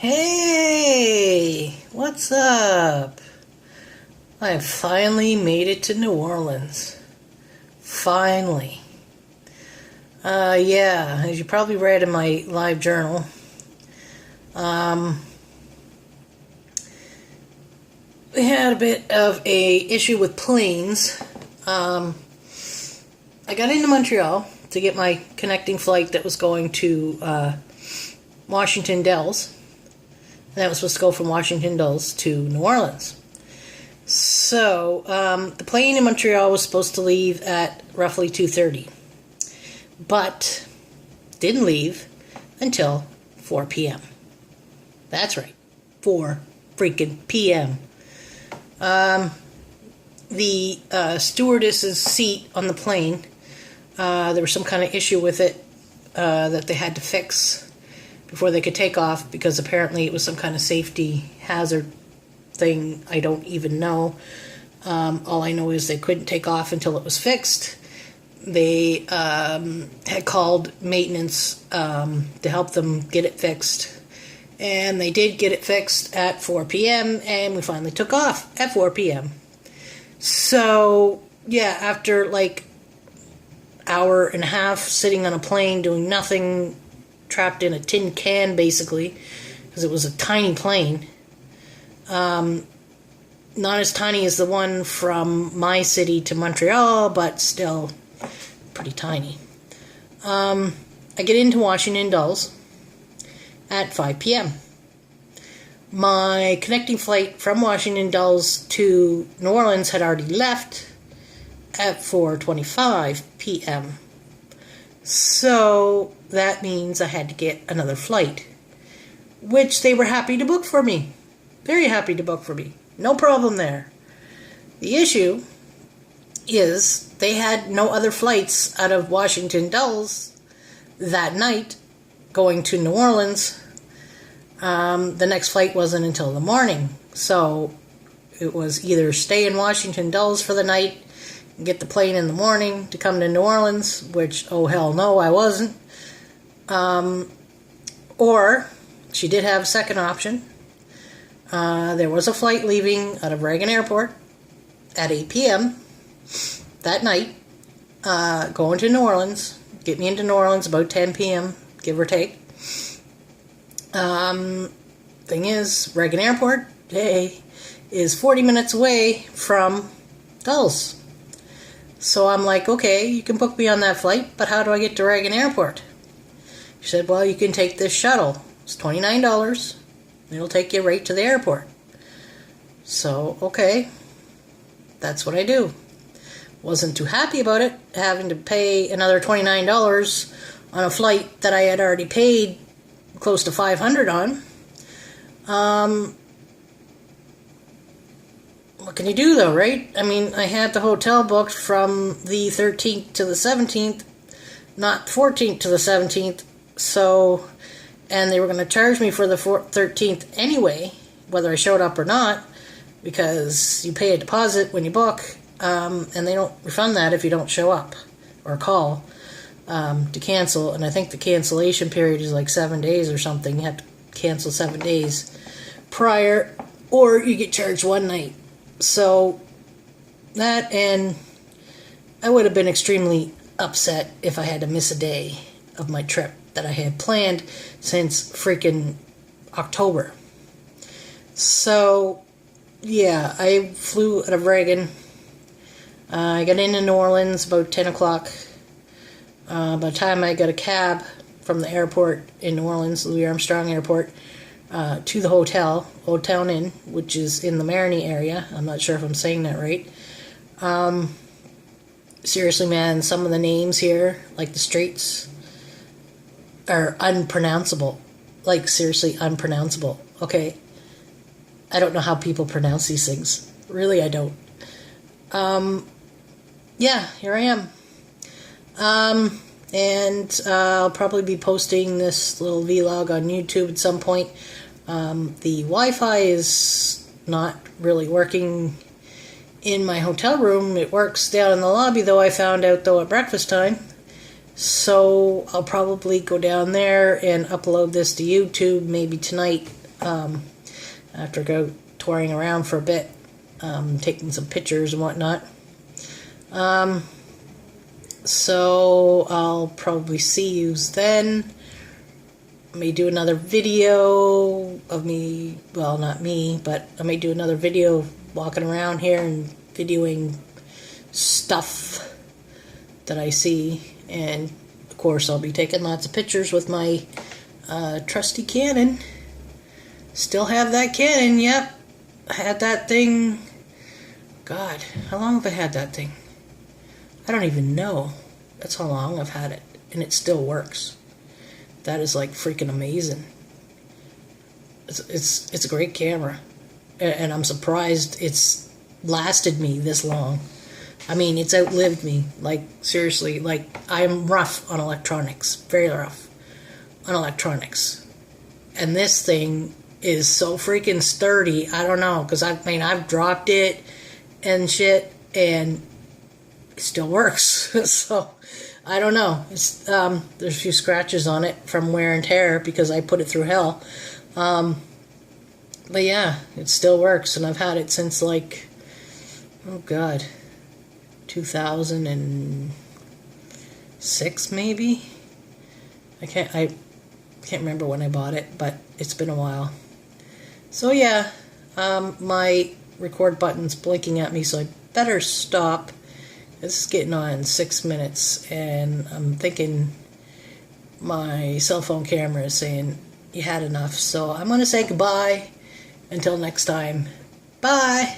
Hey, what's up? I finally made it to New Orleans. Finally. Yeah, as you probably read in my live journal, we had a bit of a issue with planes. I got into Montreal to get my connecting flight that was going to Washington Dells. That was supposed to go from Washington Dulles to New Orleans. So, the plane in Montreal was supposed to leave at roughly 2:30. But, didn't leave until 4 p.m. That's right. 4 freaking p.m. The stewardess's seat on the plane, there was some kind of issue with it that they had to fix before they could take off, because apparently it was some kind of safety hazard thing. I don't even know. All I know is they couldn't take off until it was fixed. They had called maintenance to help them get it fixed. And they did get it fixed at 4 p.m. and we finally took off at 4 p.m. So, yeah, after like hour and a half sitting on a plane doing nothing, trapped in a tin can basically, because it was a tiny plane. Not as tiny as the one from my city to Montreal, but still pretty tiny. I get into Washington Dulles at 5 p.m. My connecting flight from Washington Dulles to New Orleans had already left at 4:25 p.m. So that means I had to get another flight, which they were happy to book for me. Very happy to book for me. No problem there. The issue is they had no other flights out of Washington Dulles that night going to New Orleans. The next flight wasn't until the morning. So it was either stay in Washington Dulles for the night and get the plane in the morning to come to New Orleans, which, oh hell no, I wasn't. Or she did have a second option. There was a flight leaving out of Reagan Airport at 8 p.m. that night, going to New Orleans, get me into New Orleans about 10 p.m., give or take. Thing is, Reagan Airport, hey, is 40 minutes away from Dulles. So I'm like, okay, you can book me on that flight, but how do I get to Reagan Airport? She said, well, you can take this shuttle. It's $29. It'll take you right to the airport. So, okay, that's what I do. Wasn't too happy about it, having to pay another $29 on a flight that I had already paid close to $500 on. What can you do though, right? I mean, I had the hotel booked from the 13th to the 17th, not 14th to the 17th, so, and they were going to charge me for the 13th anyway, whether I showed up or not, because you pay a deposit when you book, and they don't refund that if you don't show up or call to cancel. And I think the cancellation period is like 7 days or something. You have to cancel 7 days prior, or you get charged one night. So that, and I would have been extremely upset if I had to miss a day of my trip that I had planned since freaking October. So yeah, I flew out of Reagan. I got into New Orleans about 10 o'clock. By the time I got a cab from the airport in New Orleans, Louis Armstrong Airport, to the hotel, Old Town Inn, which is in the Marigny area. I'm not sure if I'm saying that right. Seriously, man, some of the names here, like the streets, are unpronounceable. Like, seriously, unpronounceable. Okay? I don't know how people pronounce these things. Really, I don't. Yeah, here I am. And I'll probably be posting this little vlog on YouTube at some point. The Wi-Fi is not really working in my hotel room. It works down in the lobby, though, I found out, though, at breakfast time. So I'll probably go down there and upload this to YouTube maybe tonight. after I go touring around for a bit, taking some pictures and whatnot. So I'll probably see you then. I may do another video of me, well, not me, but I may do another video walking around here and videoing stuff that I see. And of course I'll be taking lots of pictures with my trusty Canon. Still have that Canon, yep. I had that thing, God, how long have I had that thing? I don't even know. That's how long I've had it, and it still works. That is like freaking amazing. It's a great camera, and I'm surprised it's lasted me this long. I mean, it's outlived me. Like, seriously, like, I'm rough on electronics, very rough on electronics, and this thing is so freaking sturdy. I don't know, because I've dropped it and shit, and it still works. So I don't know. It's there's a few scratches on it from wear and tear because I put it through hell. But yeah, it still works, and I've had it since, like, oh God, 2006 maybe. I can't remember when I bought it, but it's been a while. So yeah, my record button's blinking at me, so I better stop. This is getting on 6 minutes, and I'm thinking my cell phone camera is saying you had enough. So I'm going to say goodbye until next time. Bye!